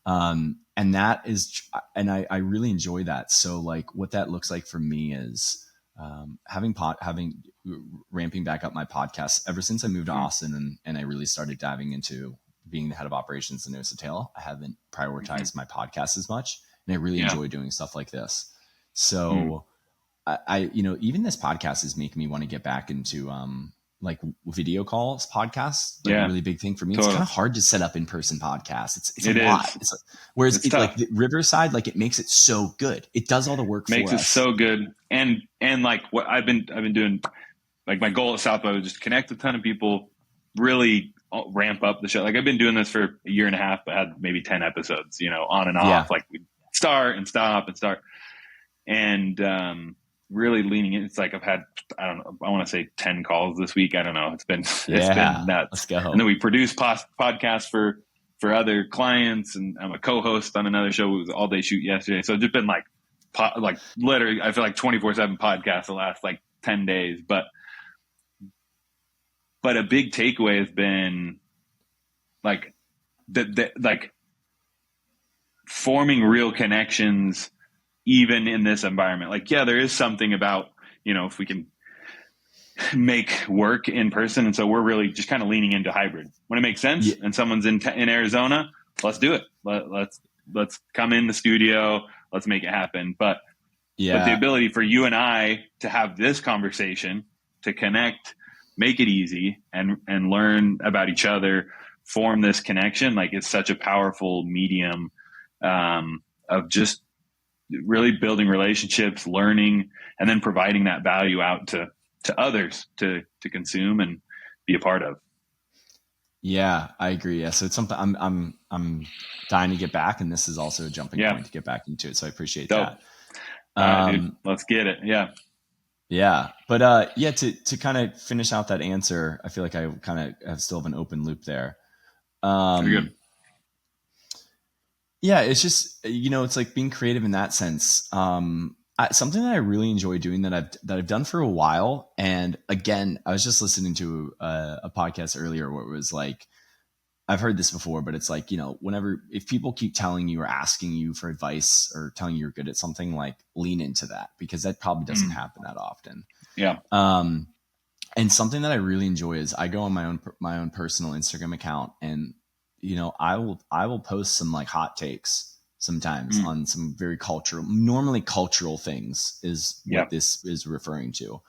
And that is, and I really enjoy that. So like what that looks like for me is, ramping back up my podcast ever since I moved to Austin and I really started diving into being the head of operations in Nosotel. I haven't prioritized my podcast as much, and I really enjoy doing stuff like this. So I even this podcast is making me want to get back into like video calls, podcasts, like a really big thing for me. Totally. It's kind of hard to set up in-person podcasts. It's a lot. It's whereas it's like the Riverside, like it makes it so good. It does all the work for us. Makes it so good. And like what I've been doing, like my goal at South by was just connect a ton of people, really ramp up the show. Like I've been doing this for a year and a half, but had maybe 10 episodes, on and off. Like we start and stop and start. And, really leaning in. It's like I've had, I don't know, I want to say 10 calls this week. I don't know. It's been nuts. Let's go. And then we produce podcasts for other clients, and I'm a co-host on another show. It was all day shoot yesterday. So it's just been like literally, I feel like 24/7 podcasts the last like 10 days. But a big takeaway has been like like forming real connections even in this environment. Like, yeah, there is something about, if we can make work in person. And so we're really just kind of leaning into hybrid when it makes sense. And someone's in Arizona, let's do it. Let's come in the studio. Let's make it happen. But the ability for you and I to have this conversation, to connect, make it easy and learn about each other, form this connection. Like it's such a powerful medium, of just really building relationships, learning, and then providing that value out to others to consume and be a part of. Yeah, I agree. Yeah. So it's something I'm dying to get back. And this is also a jumping point to get back into it. So I appreciate that. Dude, let's get it. Yeah. Yeah. But to kind of finish out that answer, I feel like I kind of still have an open loop there. Very good. Yeah, it's just, it's like being creative in that sense. Something that I really enjoy doing that I've done for a while. And again, I was just listening to a podcast earlier where it was like, I've heard this before, but it's like, if people keep telling you or asking you for advice or telling you you're good at something, like lean into that, because that probably doesn't happen that often. Yeah. And something that I really enjoy is I go on my own personal Instagram account, and I will post some like hot takes sometimes on some very normally cultural things is what this is referring to.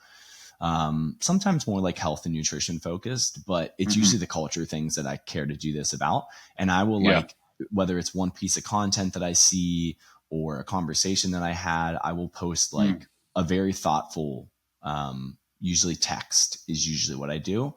Sometimes more like health and nutrition focused, but it's usually the culture things that I care to do this about. And I will like, whether it's one piece of content that I see or a conversation that I had, I will post like a very thoughtful, usually text is usually what I do.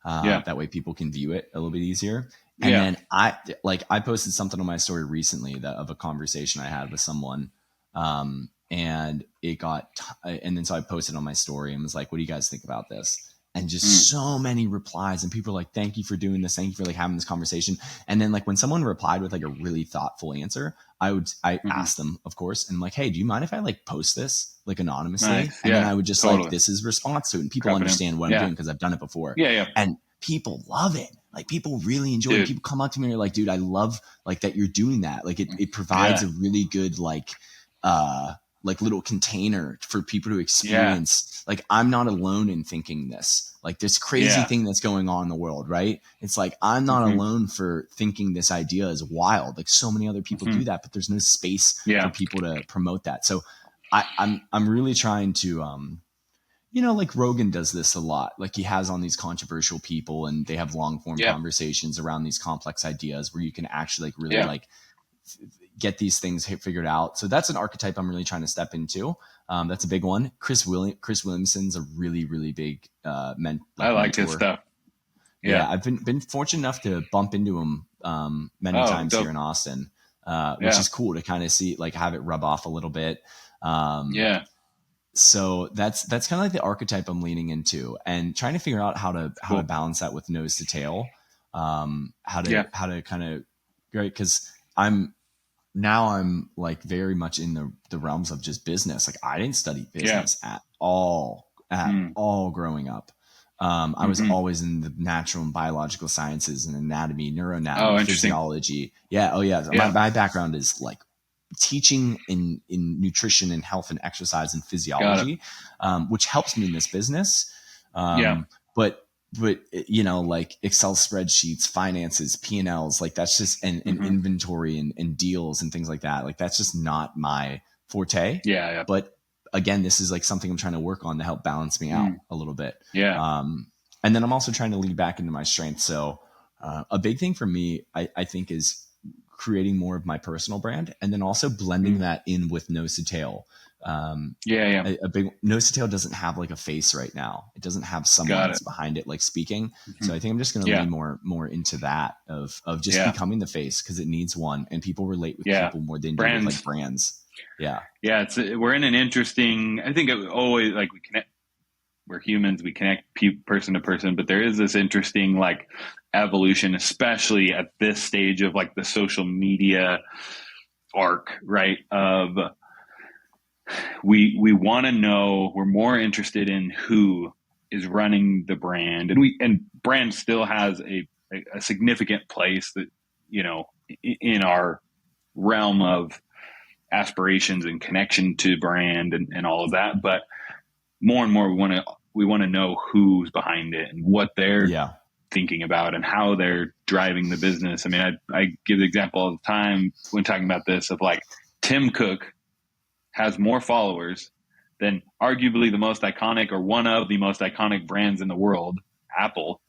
That way people can view it a little bit easier. And then I posted something on my story recently of a conversation I had with someone. And it got, and then so I posted on my story and was like, what do you guys think about this? And just so many replies, and people were like, thank you for doing this. Thank you for like having this conversation. And then like when someone replied with like a really thoughtful answer, I asked them, of course, and I'm like, hey, do you mind if I like post this like anonymously? Nice. And then I would just like, this is response to it. And people understand what I'm doing because I've done it before. And people love it. Like people really enjoy it. People come up to me and are like, dude, I love like that you're doing that. Like it provides a really good like little container for people to experience. Like I'm not alone in thinking this, like this crazy thing that's going on in the world. Right. It's like, I'm not alone for thinking this idea is wild. Like so many other people do that, but there's no space for people to promote that. So I'm really trying to, like Rogan does this a lot. Like he has on these controversial people and they have long form conversations around these complex ideas where you can actually like really like get these things figured out. So that's an archetype I'm really trying to step into. That's a big one. Chris Williamson's a really, really big I like his stuff. Yeah. I've been fortunate enough to bump into him many times here in Austin, which is cool to kind of see, like have it rub off a little bit. So that's kind of like the archetype I'm leaning into and trying to figure out how to balance that with nose to tail. How to kind of, right. Cause I'm like very much in the realms of just business. Like I didn't study business at all growing up. I was always in the natural and biological sciences and anatomy, neuroanatomy, physiology. My background is like teaching in nutrition and health and exercise and physiology, which helps me in this business. But like Excel spreadsheets, finances, P&Ls, like that's just and inventory and deals and things like that. Like that's just not my forte. But again, this is like something I'm trying to work on to help balance me out a little bit. and then I'm also trying to lean back into my strengths. So a big thing for me, I think, is creating more of my personal brand, and then also blending that in with nose to tail. Yeah. A big nose to tail doesn't have like a face right now. It doesn't have someone Got that's it. behind it, like speaking. So I think I'm just going to Yeah. lean more into that of just Yeah. becoming the face, because it needs one, and people relate with Yeah. people more than do with Brands. like brands. Yeah. Yeah. We're in an interesting, I think it always, like, we connect, we're humans, we connect person to person, but there is this interesting like evolution, especially at this stage of like the social media arc, right? Of we want to know, we're more interested in who is running the brand, and brand still has a significant place that, you know, in our realm of aspirations and connection to brand and all of that. But more and more we want to know who's behind it and what they're thinking about and how they're driving the business. I mean, I give the example all the time when talking about this of like Tim Cook has more followers than arguably the most iconic, or one of the most iconic brands in the world, Apple.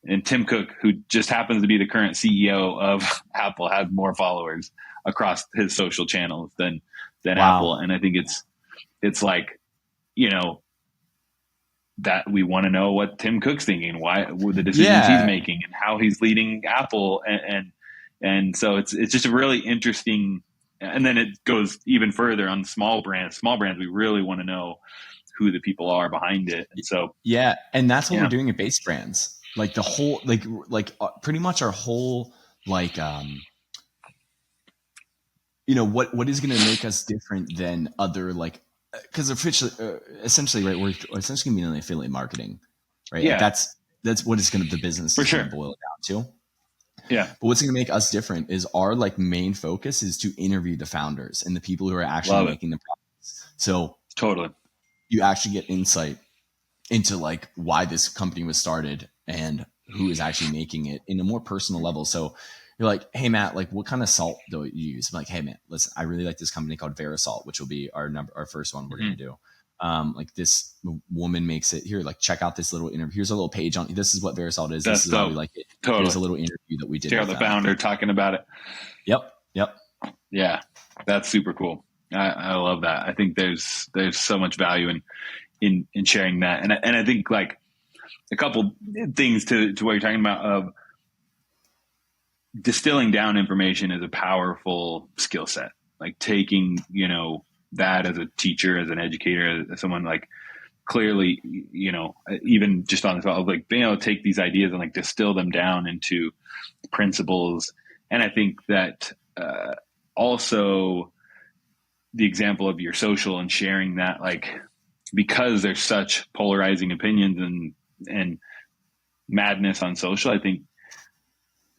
And Tim Cook, who just happens to be the current CEO of Apple, has more followers across his social channels than Apple. And I think it's like, you know, that we want to know what Tim Cook's thinking, why the decisions he's making, and how he's leading Apple, and so it's just a really interesting. And then it goes even further on small brands. Small brands, we really want to know who the people are behind it. And so and that's what we're doing at Base Brands. Like the whole pretty much our whole you know, what is going to make us different than other, like, because essentially, right, we're essentially going to be in affiliate marketing, right? Yeah. Like that's what is going to, the business is going to boil down to. Yeah. But what's going to make us different is our like main focus is to interview the founders and the people who are actually making the products. So totally, you actually get insight into like why this company was started and who is actually making it in a more personal level. So you're like, hey Matt, like what kind of salt do you use? I'm like, hey man, listen, I really like this company called Verisalt, which will be our first one we're going to do. Like this woman makes it here, like check out this little interview. Here's a little page on, this is what Verisalt is. This is how we like it. Totally. Here's a little interview that we did. Check out the founder talking about it. Yep. Yeah. That's super cool. I love that. I think there's so much value in sharing that. And I think like a couple things to what you're talking about of distilling down information is a powerful skill set. Like taking, you know, that as a teacher, as an educator, as someone like clearly, you know, even just on this, like being able to take these ideas and like distill them down into principles. And I think that also the example of your social and sharing that, like, because there's such polarizing opinions and madness on social, I think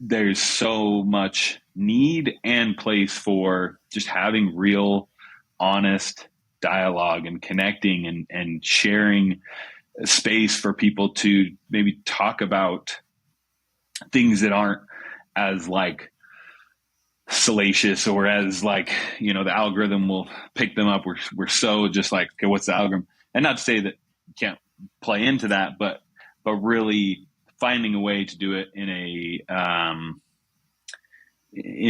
there's so much need and place for just having real, honest dialogue and connecting and sharing space for people to maybe talk about things that aren't as like salacious or as like, you know, the algorithm will pick them up. We're so just like, okay, what's the algorithm? And not to say that you can't play into that, but really finding a way to do it in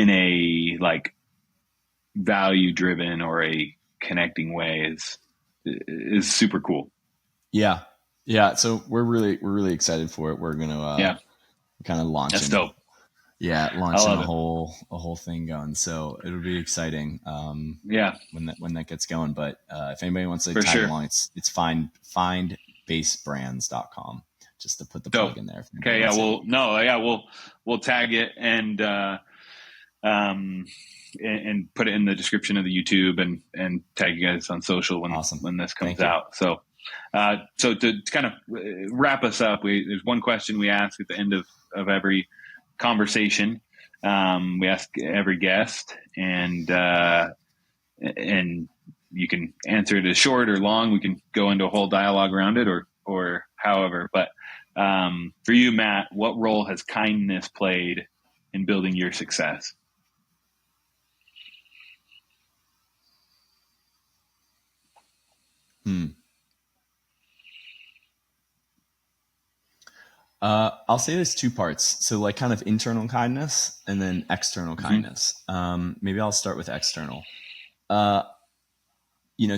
a like value driven or a connecting way is super cool. Yeah. So we're really excited for it. We're gonna kind of launch. That's dope. Yeah, launching a whole thing going. So it'll be exciting. When that gets going. But if anybody wants to tag along, it's findbasebrands.com. Just to put the plug in there. Okay. Yeah. We'll tag it and put it in the description of the YouTube and tag you guys on social when this comes out. So to kind of wrap us up, there's one question we ask at the end of every conversation. We ask every guest, and you can answer it as short or long. We can go into a whole dialogue around it or however, but for you, Matt, what role has kindness played in building your success? I'll say there's two parts. So like kind of internal kindness and then external Mm-hmm. kindness. Maybe I'll start with external.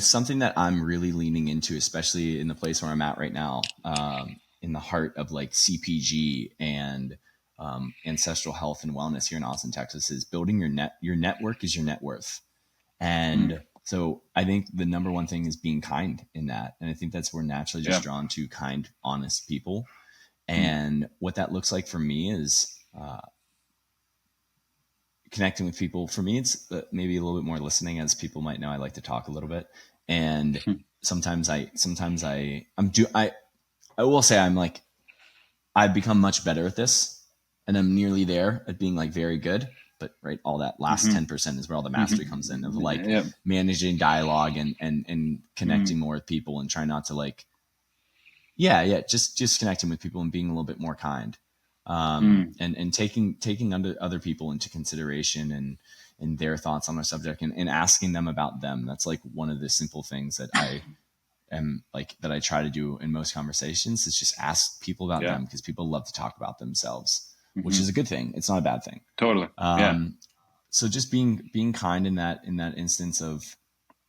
Something that I'm really leaning into, especially in the place where I'm at right now, in the heart of like CPG and ancestral health and wellness here in Austin, Texas, is building your network is your net worth. Mm. And so I think the number one thing is being kind in that. And I think that's we're naturally Yeah. just drawn to kind, honest people. Mm. And what that looks like for me is connecting with people. For me, it's maybe a little bit more listening. As people might know, I like to talk a little bit. And Mm. I will say I've become much better at this, and I'm nearly there at being like very good. But right, all that last Mm-hmm. 10% is where all the mastery comes in, of Mm-hmm. like Yeah. managing dialogue and Mm. connecting more with people and trying not to like, just connecting with people and being a little bit more kind, Mm. and taking other people into consideration and their thoughts on a subject, and asking them about them. That's like one of the simple things that I try to do in most conversations, is just ask people about Yeah. them, because people love to talk about themselves, which Mm-hmm. is a good thing. It's not a bad thing. Totally. Yeah. Um, so just being kind in that instance of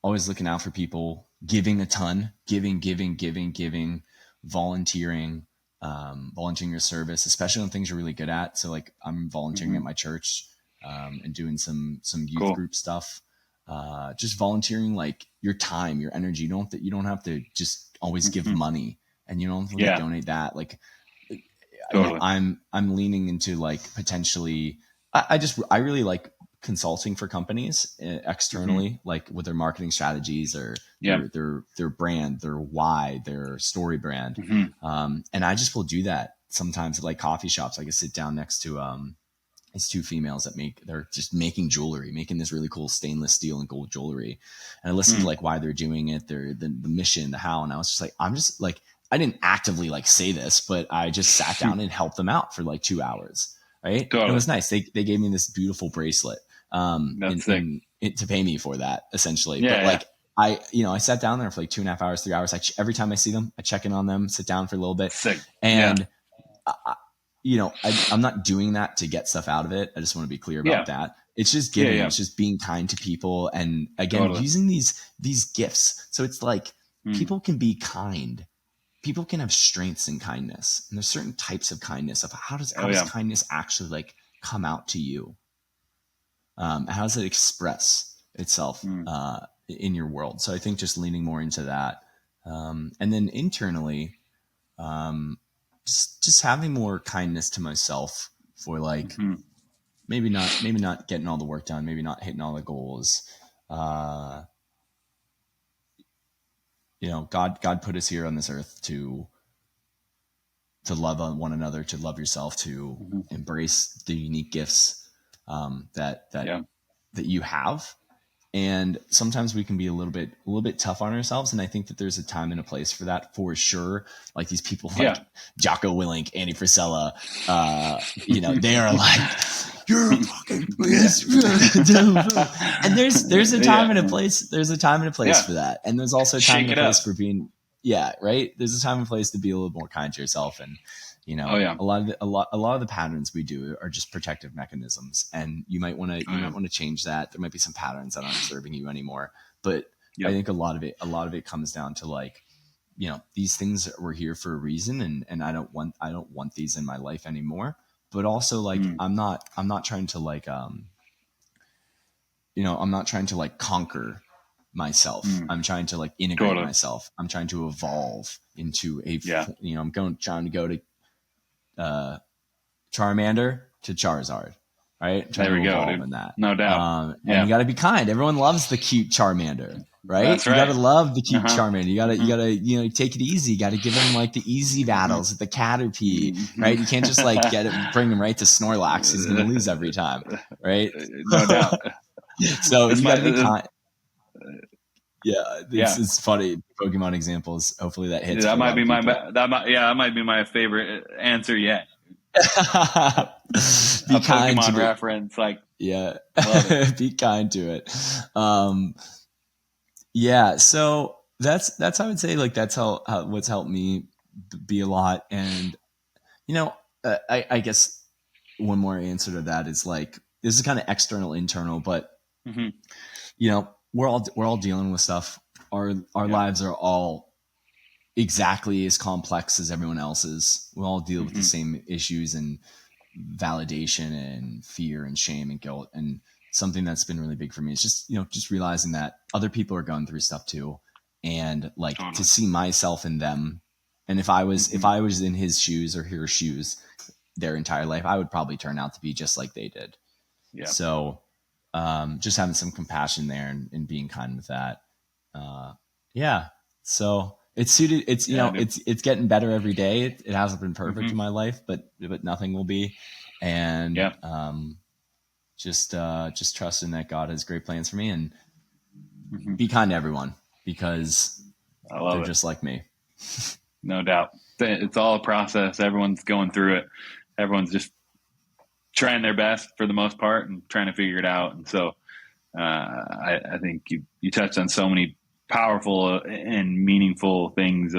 always looking out for people, giving a ton, giving, volunteering, volunteering your service, especially on things you're really good at. So like I'm volunteering Mm-hmm. at my church, and doing some youth Cool. group stuff. Just volunteering like your time, your energy. You don't have to just always give Mm-hmm. money, and you don't have to Yeah. donate that. Like, Totally. I'm leaning into like potentially, I really like consulting for companies Mm-hmm. externally, like with their marketing strategies or Yeah. their brand, their why, their story brand. Mm-hmm. And I just will do that sometimes at like coffee shops. I can sit down next to these two females they're just making jewelry, making this really cool stainless steel and gold jewelry. And I listened to Mm. like why they're doing it, the mission, the how. And I was just like, I'm just like, I didn't actively like say this, but I just sat down and helped them out for like 2 hours. Right. And it Totally. was nice. They gave me this beautiful bracelet, That's sick. to pay me for that essentially. But Yeah. Yeah. like, I sat down there for like 2.5 hours, 3 hours. Every time I see them, I check in on them, sit down for a little bit. Sick. Yeah. And I'm not doing that to get stuff out of it. I just want to be clear about Yeah. that. It's just Yeah. giving. Yeah. It's just being kind to people, and again, Totally. using these gifts. So it's like Mm. people can be kind. People can have strengths in kindness, and there's certain types of kindness. Of how does Oh yeah. kindness actually like come out to you? How does it express itself Mm. in your world? So I think just leaning more into that, and then internally, um, just having more kindness to myself for like Mm-hmm. maybe not getting all the work done, maybe not hitting all the goals. Uh, God put us here on this earth to love on one another, to love yourself, to Mm-hmm. embrace the unique gifts that Yeah. that you have. And sometimes we can be a little bit tough on ourselves, and I think that there's a time and a place for that, for sure. Like these people like Yeah. Jocko Willink, Andy Frisella, they are like, you're a fucking piece. And there's a time Yeah. and a place. There's a time and a place Yeah. for that, and there's also a time Shake and a it up. place for being, right. There's a time and place to be a little more kind to yourself, and Oh yeah. a lot of the patterns we do are just protective mechanisms, and you might want Oh yeah. to change that. There might be some patterns that aren't serving you anymore, but I Yep. think a lot of it comes down to like, these things were here for a reason, and I don't want these in my life anymore. But also like, Mm. I'm not trying to like, I'm not trying to like conquer myself. Mm. I'm trying to like integrate Totally. myself. I'm trying to evolve into a, Yeah. trying to go to Charmander to Charizard, right? Trying There to we go, evolve dude. in that. No doubt. And Yeah. you got to be kind. Everyone loves the cute Charmander, right? That's You got to right. love the cute Uh-huh. Charmander. You Mm-hmm. got to take it easy. You got to give him like the easy battles with the Caterpie, right? You can't just like bring him right to Snorlax. He's going to lose every time, right? No doubt. So This you got might. to be kind. Yeah, Yeah. it's funny. Pokemon examples. Hopefully that hits for That a might lot be of my. people. That might be my favorite answer yet. Be A kind Pokemon to the, reference, like yeah. love it. Be kind to it. Yeah, so that's I would say like that's how what's helped me be a lot. And I guess one more answer to that is like, this is kind of external, internal, but we're all dealing with stuff. Our lives are all exactly as complex as everyone else's. We all deal with the same issues and validation and fear and shame and guilt. And something that's been really big for me is just realizing that other people are going through stuff too. And like to see myself in them. And if I was in his shoes or her shoes their entire life, I would probably turn out to be just like they did. Yeah. So just having some compassion there and being kind with that. So it's suited. It's, it's getting better every day. It hasn't been perfect in my life, but nothing will be. And just trusting that God has great plans for me, and be kind to everyone because they're just like me. No doubt. It's all a process. Everyone's going through it. Everyone's just trying their best for the most part and trying to figure it out. And so I think you touched on so many powerful and meaningful things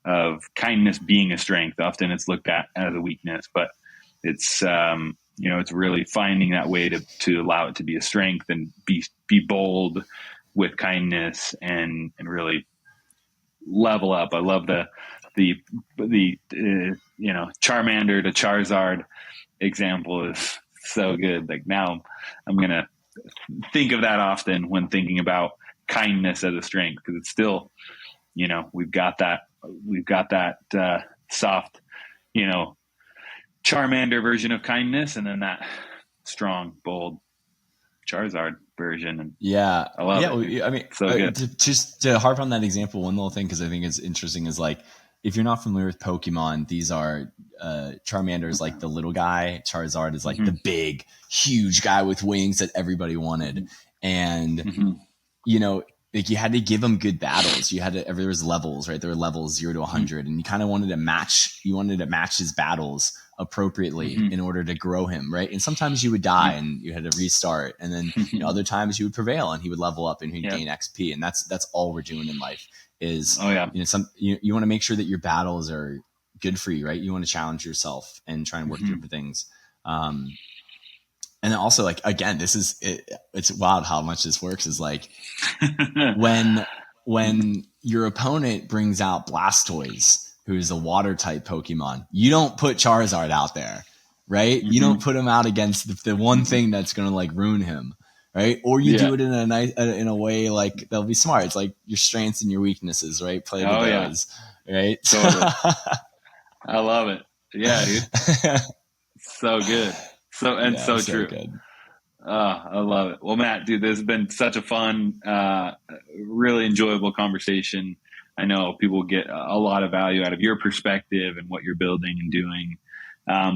of kindness being a strength. Often it's looked at as a weakness, but it's it's really finding that way to allow it to be a strength and be bold with kindness and really level up. I love the Charmander to Charizard example is so good. Like now I'm going to think of that often when thinking about kindness as a strength, because it's still, we've got that soft, Charmander version of kindness, and then that strong, bold Charizard version. And I love it. I mean, so good. Just to harp on that example, one little thing, because I think it's interesting, is like, if you're not familiar with Pokemon, these are Charmander is like the little guy. Charizard is like the big, huge guy with wings that everybody wanted. And, like you had to give him good battles. There was levels, right? There were levels 0 to 100, and you kind of wanted to match his battles appropriately in order to grow him, right? And sometimes you would die and you had to restart, and then other times you would prevail and he would level up and he'd gain XP. And that's all we're doing in life is you want to make sure that your battles are good for you, right? You want to challenge yourself and try and work through things. And also, like, again, it's wild how much this works. Is like when your opponent brings out Blastoise, who's a water type Pokemon, you don't put Charizard out there, right? You don't put him out against the one thing that's going to like ruin him, right? Or you do it in a way like they'll be smart. It's like your strengths and your weaknesses, right? Play to those, right? Totally. I love it. Yeah, dude. So good. So true. Good. I love it. Well, Matt, dude, this has been such a fun, really enjoyable conversation. I know people get a lot of value out of your perspective and what you're building and doing.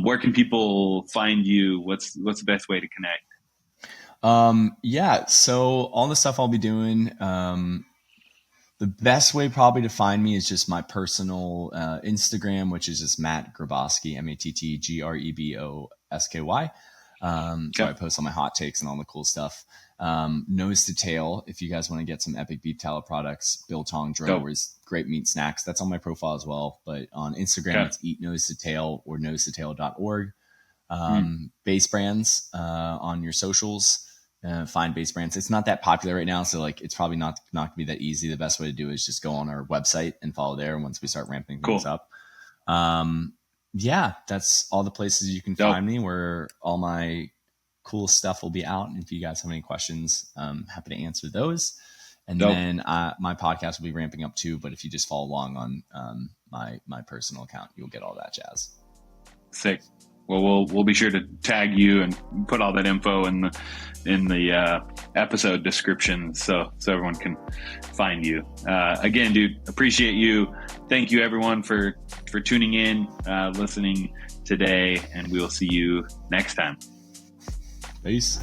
Where can people find you? What's the best way to connect? So all the stuff I'll be doing, the best way probably to find me is just my personal Instagram, which is just Matt Grebosky, MattGrebosky. So I post all my hot takes and all the cool stuff. Nose to Tail, if you guys want to get some epic beef tallow products, biltong drawers, great meat snacks, that's on my profile as well. But on Instagram, it's Eat Nose to Tail or nosetotale.org. Base brands on your socials. Find base brands. It's not that popular right now, so like it's probably not gonna be that easy. The best way to do it is just go on our website and follow there once we start ramping things up. That's all the places you can find me, where all my cool stuff will be out. And if you guys have any questions, I'm happy to answer those. And then my podcast will be ramping up too, but if you just follow along on my personal account, you'll get all that jazz. Sick. Well, we'll be sure to tag you and put all that info in the episode description so everyone can find you. Again, dude, appreciate you. Thank you everyone for tuning in, listening today, and we will see you next time. Peace.